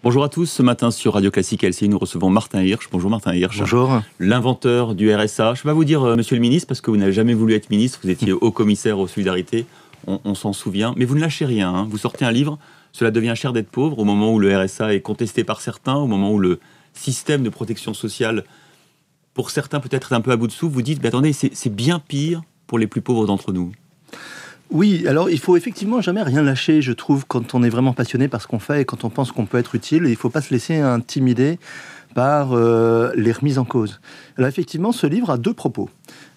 Bonjour à tous, ce matin sur Radio Classique LCI, nous recevons Martin Hirsch. Bonjour Martin Hirsch. Bonjour. L'inventeur du RSA. Je ne vais pas vous dire monsieur le ministre, parce que vous n'avez jamais voulu être ministre, vous étiez haut commissaire aux solidarités, on s'en souvient. Mais vous ne lâchez rien, hein. Vous sortez un livre, Cela devient cher d'être pauvre, au moment où le RSA est contesté par certains, au moment où le système de protection sociale, pour certains peut-être un peu à bout de souffle, vous dites, mais attendez, c'est bien pire pour les plus pauvres d'entre nous. Oui, alors il faut effectivement jamais rien lâcher, je trouve, quand on est vraiment passionné par ce qu'on fait et quand on pense qu'on peut être utile. Il ne faut pas se laisser intimider par les remises en cause. Alors effectivement, ce livre a deux propos.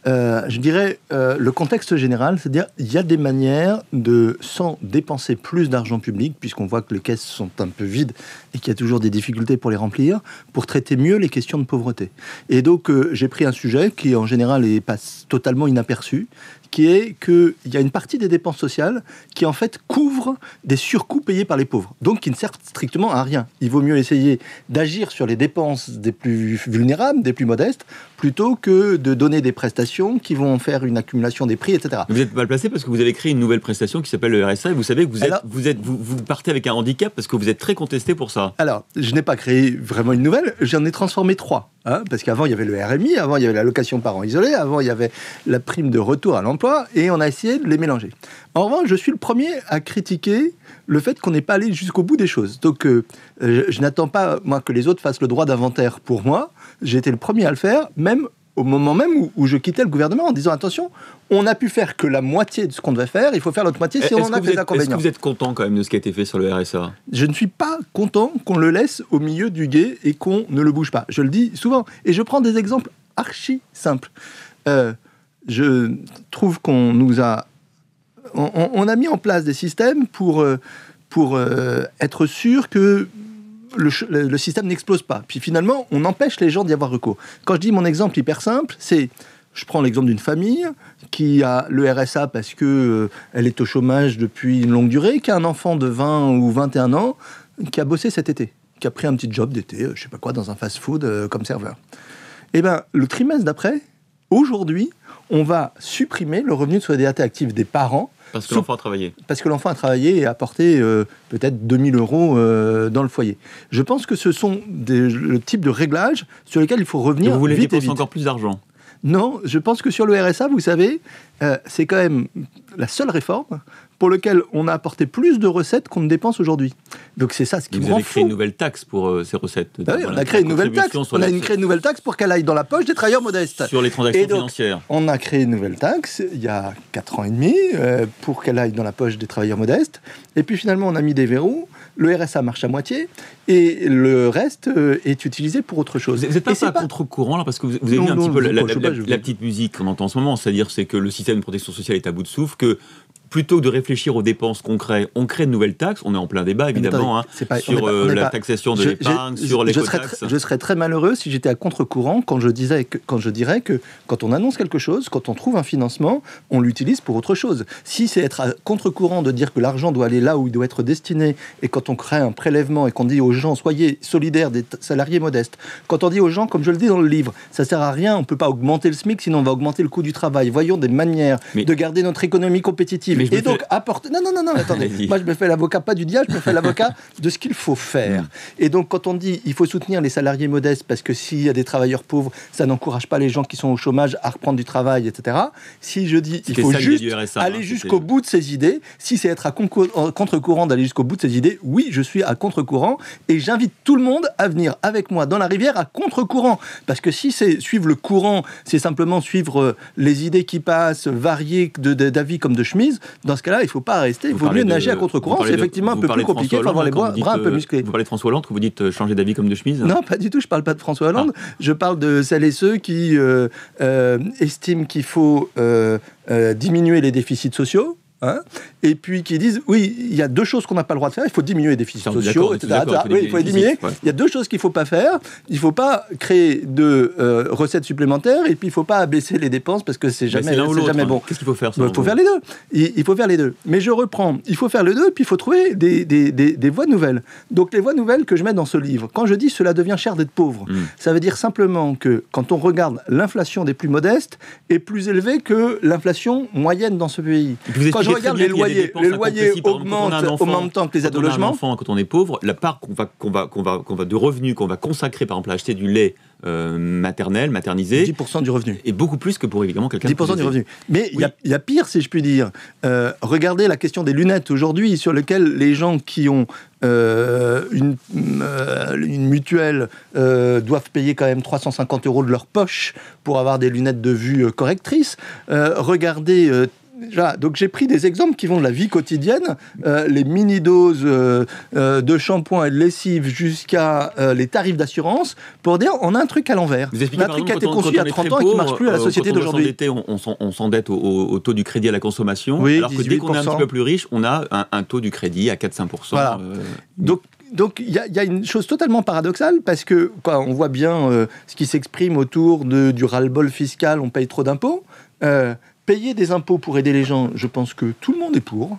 Je dirais le contexte général, c'est-à-dire il y a des manières de, sans dépenser plus d'argent public, puisqu'on voit que les caisses sont un peu vides et qu'il y a toujours des difficultés pour les remplir, pour traiter mieux les questions de pauvreté. Et donc j'ai pris un sujet qui en général passe totalement inaperçu, qui est qu'il y a une partie des dépenses sociales qui en fait couvre des surcoûts payés par les pauvres, donc qui ne servent strictement à rien. Il vaut mieux essayer d'agir sur les dépenses des plus vulnérables, des plus modestes, plutôt que de donner des prestations qui vont faire une accumulation des prix, etc. Vous êtes mal placé parce que vous avez créé une nouvelle prestation qui s'appelle le RSA et vous savez que vous partez avec un handicap parce que vous êtes très contesté pour ça. Alors, je n'ai pas créé vraiment une nouvelle, j'en ai transformé 3. Parce qu'avant, il y avait le RMI, avant, il y avait l'allocation parents isolés, avant, il y avait la prime de retour à l'emploi, et on a essayé de les mélanger. En revanche, je suis le premier à critiquer le fait qu'on n'ait pas allé jusqu'au bout des choses. Donc, je n'attends pas, moi, que les autres fassent le droit d'inventaire pour moi. J'ai été le premier à le faire, même au moment même où je quittais le gouvernement, en disant, attention, on n'a pu faire que la moitié de ce qu'on devait faire, il faut faire l'autre moitié si on en a des inconvénients. Est-ce que vous êtes content quand même de ce qui a été fait sur le RSA ? Je ne suis pas content qu'on le laisse au milieu du gué et qu'on ne le bouge pas. Je le dis souvent. Et je prends des exemples archi simples. Je trouve qu'on nous a... On a mis en place des systèmes pour être sûr que le système n'explose pas. Puis finalement, on empêche les gens d'y avoir recours. Quand je dis mon exemple hyper simple, c'est... Je prends l'exemple d'une famille qui a le RSA parce qu'elle est au chômage depuis une longue durée, qui a un enfant de 20 ou 21 ans, qui a bossé cet été, qui a pris un petit job d'été, je sais pas quoi, dans un fast-food comme serveur. Et bien, le trimestre d'après, aujourd'hui, on va supprimer le revenu de solidarité active des parents. Parce que l'enfant a travaillé. Parce que l'enfant a travaillé et a apporté peut-être 2 000 euros dans le foyer. Je pense que ce sont le type de réglages sur lesquels il faut revenir vite et vite. Vous voulez dépenser encore plus d'argent ? Non, je pense que sur le RSA, vous savez, c'est quand même la seule réforme pour laquelle on a apporté plus de recettes qu'on ne dépense aujourd'hui. Donc c'est ça ce qui me rend fou. Vous avez créé une nouvelle taxe pour ces recettes. Ah oui, on a créé une nouvelle taxe. On a créé une nouvelle taxe pour qu'elle aille dans la poche des travailleurs modestes. Sur les transactions financières. On a créé une nouvelle taxe il y a 4 ans et demi pour qu'elle aille dans la poche des travailleurs modestes. Et puis finalement, on a mis des verrous. Le RSA marche à moitié et le reste est utilisé pour autre chose. Vous n'êtes pas à contre-courant là, parce que vous avez vu un petit peu la petite musique qu'on entend en ce moment, c'est-à-dire c'est que le système de protection sociale est à bout de souffle, que plutôt que de réfléchir aux dépenses qu'on crée une nouvelle taxe. On est en plein débat, évidemment, sur la taxation de l'épargne, sur l'écotaxe. Je serais très malheureux si j'étais à contre-courant quand je dirais que quand on annonce quelque chose, quand on trouve un financement, on l'utilise pour autre chose. Si c'est être à contre-courant de dire que l'argent doit aller là où il doit être destiné, et quand on crée un prélèvement et qu'on dit aux gens, soyez solidaires des salariés modestes, quand on dit aux gens, comme je le dis dans le livre, ça sert à rien, on ne peut pas augmenter le SMIC, sinon on va augmenter le coût du travail. Voyons des manières de garder notre économie compétitive. Et donc, apporter... Non, attendez. Moi, je me fais l'avocat pas du diable, je me fais l'avocat de ce qu'il faut faire. Et donc, quand on dit il faut soutenir les salariés modestes, parce que s'il y a des travailleurs pauvres, ça n'encourage pas les gens qui sont au chômage à reprendre du travail, etc. Si je dis il faut juste aller jusqu'au bout de ces idées, si c'est être à contre-courant d'aller jusqu'au bout de ces idées, oui, je suis à contre-courant et j'invite tout le monde à venir avec moi dans la rivière à contre-courant. Parce que si c'est suivre le courant, c'est simplement suivre les idées qui passent, variées d'avis comme de chemise, dans ce cas-là, il ne faut pas rester. Il vaut mieux nager à contre-courant. C'est effectivement un peu plus compliqué. Il faut avoir les bras un peu musclés. Vous parlez de François Hollande, que vous dites changer d'avis comme de chemise ? Non, pas du tout. Je ne parle pas de François Hollande. Je parle de celles et ceux qui estiment qu'il faut diminuer les déficits sociaux. Et puis qui disent, oui, il y a 2 choses qu'on n'a pas le droit de faire, il faut diminuer les déficits sociaux, etc. Oui, il faut les diminuer. Il y a 2 choses qu'il ne faut pas faire, il ne faut pas créer de recettes supplémentaires, et puis il ne faut pas abaisser les dépenses, parce que c'est jamais bon. Qu'est-ce qu'il faut faire ? Il faut faire les deux. Il faut faire les deux. Mais je reprends, il faut faire les deux, puis il faut trouver des voies nouvelles. Donc les voies nouvelles que je mets dans ce livre, quand je dis cela devient cher d'être pauvre, ça veut dire simplement que quand on regarde l'inflation des plus modestes est plus élevée que l'inflation moyenne dans ce pays. Vous je regarde les loyers augmentent en même temps que les aides au logement. Quand on est pauvre, la part de revenus qu'on va consacrer, par exemple, à acheter du lait maternel, maternisé, 10% du revenu. Et beaucoup plus que pour évidemment quelqu'un 10% du revenu. Mais il y a pire, si je puis dire. Regardez la question des lunettes aujourd'hui, sur lequel les gens qui ont une mutuelle doivent payer quand même 350 € de leur poche pour avoir des lunettes de vue correctrices. Regardez... donc j'ai pris des exemples qui vont de la vie quotidienne, les mini-doses de shampoing et de lessive jusqu'à les tarifs d'assurance, pour dire on a un truc à l'envers. On a un truc qui a été conçu il y a 30 ans et qui ne marche plus à la société d'aujourd'hui. On s'endette au taux du crédit à la consommation, oui, alors que 18%. Dès qu'on est un petit peu plus riche, on a un taux du crédit à 4-5%. Voilà. Donc il y a une chose totalement paradoxale, parce que on voit bien ce qui s'exprime autour du ras-le-bol fiscal, on paye trop d'impôts. Payer des impôts pour aider les gens, je pense que tout le monde est pour.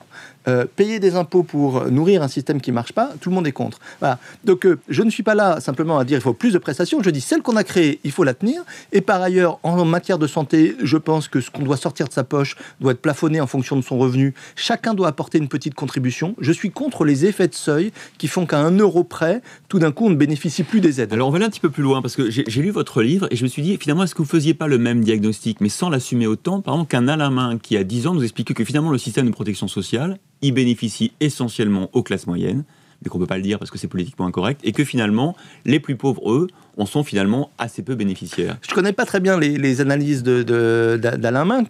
Payer des impôts pour nourrir un système qui ne marche pas, tout le monde est contre. Voilà. Donc je ne suis pas là simplement à dire qu'il faut plus de prestations, je dis celle qu'on a créée, il faut la tenir. Et par ailleurs, en matière de santé, je pense que ce qu'on doit sortir de sa poche doit être plafonné en fonction de son revenu. Chacun doit apporter une petite contribution. Je suis contre les effets de seuil qui font qu'à 1 € près, tout d'un coup, on ne bénéficie plus des aides. Alors on va aller un petit peu plus loin, parce que j'ai lu votre livre et je me suis dit, finalement, est-ce que vous ne faisiez pas le même diagnostic, mais sans l'assumer autant, par exemple, qu'un Alain Min qui, à 10 ans, nous expliquait que finalement, le système de protection sociale, il bénéficie essentiellement aux classes moyennes, mais qu'on ne peut pas le dire parce que c'est politiquement incorrect, et que finalement, les plus pauvres, eux, en sont finalement assez peu bénéficiaires. Je ne connais pas très bien les analyses d'Alain Min,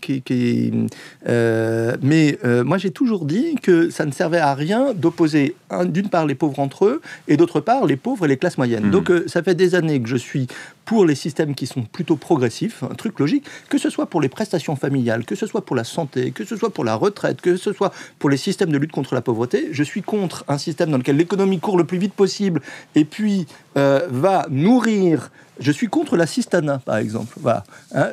mais moi j'ai toujours dit que ça ne servait à rien d'opposer d'une part les pauvres entre eux, et d'autre part les pauvres et les classes moyennes. Donc ça fait des années que je suis pour les systèmes qui sont plutôt progressifs, un truc logique, que ce soit pour les prestations familiales, que ce soit pour la santé, que ce soit pour la retraite, que ce soit pour les systèmes de lutte contre la pauvreté. Je suis contre un système dans lequel l'économie court le plus vite possible et puis va nourrir... Je suis contre l'assistanat, par exemple. Voilà.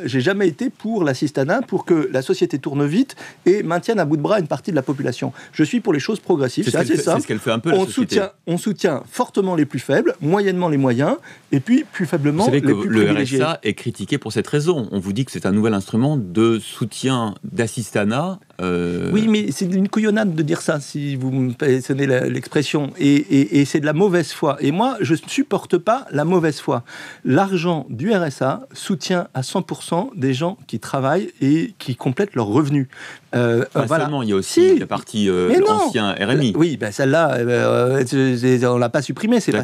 J'ai jamais été pour l'assistanat, pour que la société tourne vite et maintienne à bout de bras une partie de la population. Je suis pour les choses progressives. C'est assez simple. C'est ce qu'elle fait un peu, la société. On soutient fortement les plus faibles, moyennement les moyens, et puis plus faiblement les plus privilégiés. Le RSA est critiqué pour cette raison. On vous dit que c'est un nouvel instrument de soutien d'assistanat. Oui, mais c'est une couillonnade de dire ça, si vous me passonnez l'expression. Et c'est de la mauvaise foi. Et moi, je ne supporte pas la mauvaise foi. L'argent du RSA soutient à 100% des gens qui travaillent et qui complètent leurs revenus. Voilà. Seulement, il y a aussi la partie ancien RMI. Oui, ben celle-là, on l'a pas supprimée. C'est pas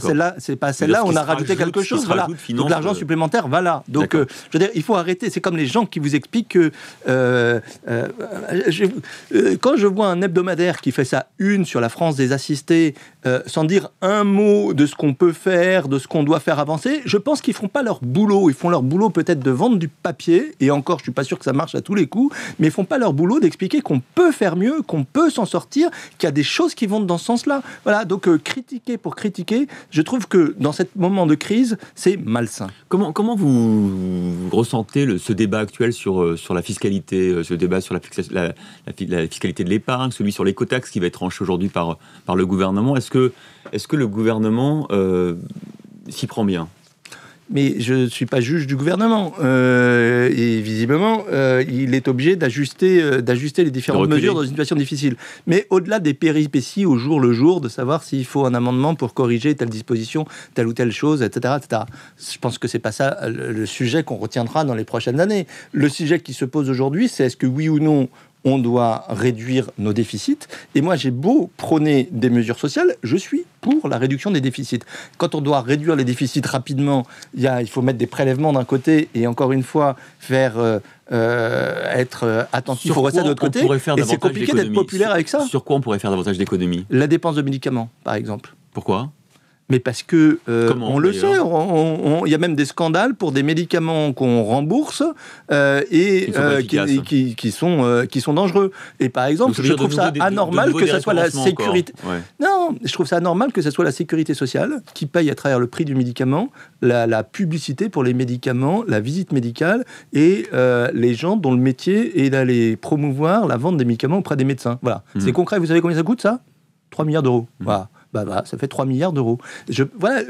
celle-là. On a rajouté quelque chose. Voilà. Donc l'argent supplémentaire va là. Donc je veux dire, il faut arrêter. C'est comme les gens qui vous expliquent que quand je vois un hebdomadaire qui fait sa une sur la France des assistés, sans dire un mot de ce qu'on peut faire, de ce qu'on doit faire avancer, je pense qu'ils font pas leur boulot. Ils font leur boulot peut-être de vendre du papier, et encore, je suis pas sûr que ça marche à tous les coups, mais ils font pas leur boulot d'expliquer qu'on peut faire mieux, qu'on peut s'en sortir, qu'il y a des choses qui vont dans ce sens-là. Voilà, donc critiquer pour critiquer, je trouve que dans ce moment de crise, c'est malsain. Comment vous ressentez ce débat actuel sur la fiscalité, ce débat sur la fiscalité de l'épargne, celui sur l'écotaxe qui va être tranché aujourd'hui par le gouvernement? Est-ce que le gouvernement s'y prend bien? Mais je ne suis pas juge du gouvernement. Et visiblement, il est obligé d'ajuster les différentes mesures dans une situation difficile. Mais au-delà des péripéties au jour le jour, de savoir s'il faut un amendement pour corriger telle disposition, telle ou telle chose, etc., etc. Je pense que ce n'est pas ça le sujet qu'on retiendra dans les prochaines années. Le sujet qui se pose aujourd'hui, c'est est-ce que oui ou non, on doit réduire nos déficits. Et moi, j'ai beau prôner des mesures sociales, je suis pour la réduction des déficits. Quand on doit réduire les déficits rapidement, il faut mettre des prélèvements d'un côté et encore une fois, faire être attentif au recette de l'autre côté. Et c'est compliqué d'être populaire avec ça. Sur quoi on pourrait faire davantage d'économies? La dépense de médicaments, par exemple. Pourquoi? Mais parce que, on le sait, il y a même des scandales pour des médicaments qu'on rembourse qui sont dangereux. Et par exemple, je trouve ça anormal que ça soit la sécurité... Ouais. Non, je trouve ça anormal que ça soit la sécurité sociale qui paye à travers le prix du médicament, la publicité pour les médicaments, la visite médicale et les gens dont le métier est d'aller promouvoir la vente des médicaments auprès des médecins. Voilà. C'est concret. Vous savez combien ça coûte, ça ? 3 milliards d'euros. Voilà. Ça fait 3 milliards d'euros. Voilà,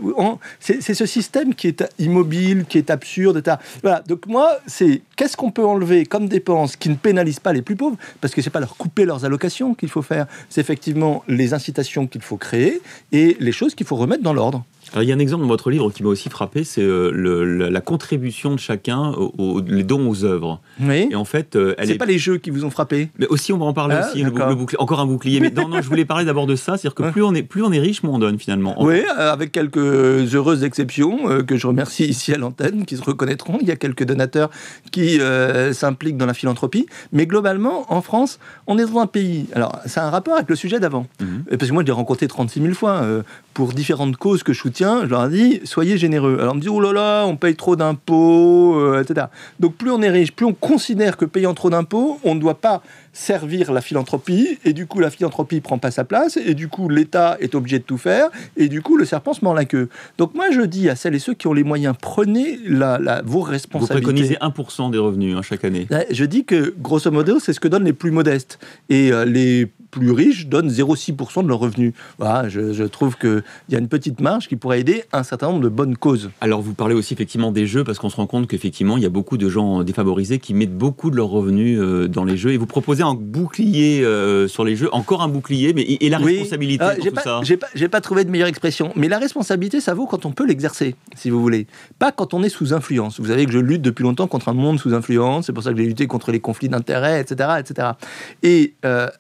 c'est ce système qui est immobile, qui est absurde, etc. Voilà, donc moi, c'est qu'est-ce qu'on peut enlever comme dépenses qui ne pénalisent pas les plus pauvres, parce que c'est pas leur couper leurs allocations qu'il faut faire, c'est effectivement les incitations qu'il faut créer et les choses qu'il faut remettre dans l'ordre. Alors, il y a un exemple dans votre livre qui m'a aussi frappé, c'est la contribution de chacun, les dons aux œuvres. Oui. Et en fait, c'est pas les jeux qui vous ont frappé. Mais aussi, on va en parler aussi, le bouclier, encore un bouclier. Mais non, je voulais parler d'abord de ça, c'est-à-dire que plus on est riche, moins on donne finalement. Oui, avec quelques heureuses exceptions que je remercie ici à l'antenne, qui se reconnaîtront. Il y a quelques donateurs qui s'impliquent dans la philanthropie. Mais globalement, en France, on est dans un pays... Alors, ça a un rapport avec le sujet d'avant. Parce que moi, je l'ai rencontré 36 000 fois pour différentes causes que je soutiens. Je leur ai dit, soyez généreux. Alors on me dit, oh là là, on paye trop d'impôts, etc. Donc plus on est riche, plus on considère que payant trop d'impôts, on ne doit pas servir la philanthropie, et du coup la philanthropie prend pas sa place, et du coup l'État est obligé de tout faire, et du coup le serpent se mord la queue. Donc moi je dis à celles et ceux qui ont les moyens, prenez vos responsabilités. Vous préconisez 1% des revenus chaque année. Je dis que grosso modo c'est ce que donnent les plus modestes, et les plus riches donnent 0,6% de leurs revenus. Voilà, je trouve qu'il y a une petite marge qui pourrait aider un certain nombre de bonnes causes. Alors vous parlez aussi effectivement des jeux, parce qu'on se rend compte qu'effectivement il y a beaucoup de gens défavorisés qui mettent beaucoup de leurs revenus dans les jeux, et vous proposez un bouclier sur les jeux, encore un bouclier, mais et la responsabilité dans tout ça. J'ai pas trouvé de meilleure expression, mais la responsabilité ça vaut quand on peut l'exercer, si vous voulez, pas quand on est sous influence. Vous savez que je lutte depuis longtemps contre un monde sous influence, c'est pour ça que j'ai lutté contre les conflits d'intérêts, etc., etc. Et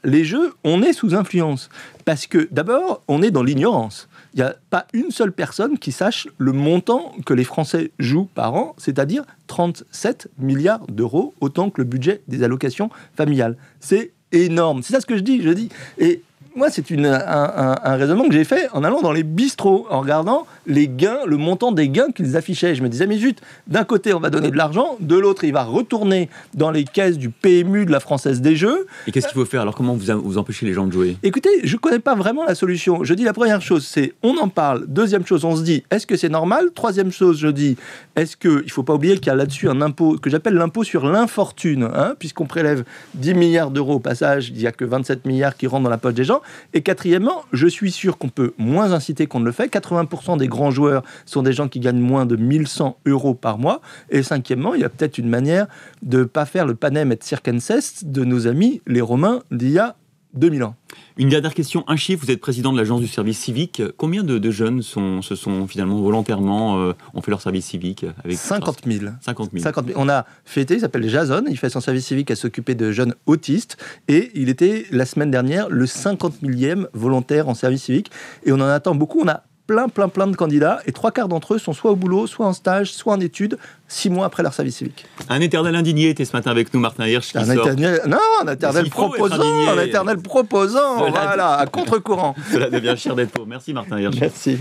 les jeux, on est sous influence, parce que d'abord, on est dans l'ignorance. Il n'y a pas une seule personne qui sache le montant que les Français jouent par an, c'est-à-dire 37 milliards d'euros, autant que le budget des allocations familiales. C'est énorme. C'est ça ce que je dis. Et moi, c'est un raisonnement que j'ai fait en allant dans les bistrots, en regardant les gains, le montant des gains qu'ils affichaient. Je me disais, mais zut, d'un côté, on va donner de l'argent, de l'autre, il va retourner dans les caisses du PMU de la Française des Jeux. Et qu'est-ce qu'il faut faire? Alors, comment vous empêchez les gens de jouer? Écoutez, je ne connais pas vraiment la solution. Je dis la première chose, c'est on en parle. Deuxième chose, on se dit, est-ce que c'est normal? Troisième chose, je dis, est-ce qu'il ne faut pas oublier qu'il y a là-dessus un impôt que j'appelle l'impôt sur l'infortune, puisqu'on prélève 10 milliards d'euros au passage, il n'y a que 27 milliards qui rentrent dans la poche des gens. Et quatrièmement, je suis sûr qu'on peut moins inciter qu'on ne le fait. 80% des grands joueurs sont des gens qui gagnent moins de 1100 euros par mois. Et cinquièmement, il y a peut-être une manière de ne pas faire le panem et circenses de nos amis les Romains d'il y a 2000 ans. Une dernière question, un chiffre, vous êtes président de l'agence du service civique. Combien de jeunes se sont finalement volontairement ont fait leur service civique avec 50 000. 50 000. On a fêté, il s'appelle Jason, il fait son service civique à s'occuper de jeunes autistes et il était la semaine dernière le 50 millième volontaire en service civique et on en attend beaucoup. On a plein de candidats et 3/4 d'entre eux sont soit au boulot, soit en stage, soit en études, 6 mois après leur service civique. Un éternel indigné était ce matin avec nous, Martin Hirsch. Un éternel proposant, voilà, à contre-courant. Cela devient cher d'être pauvre. Merci Martin Hirsch. Merci.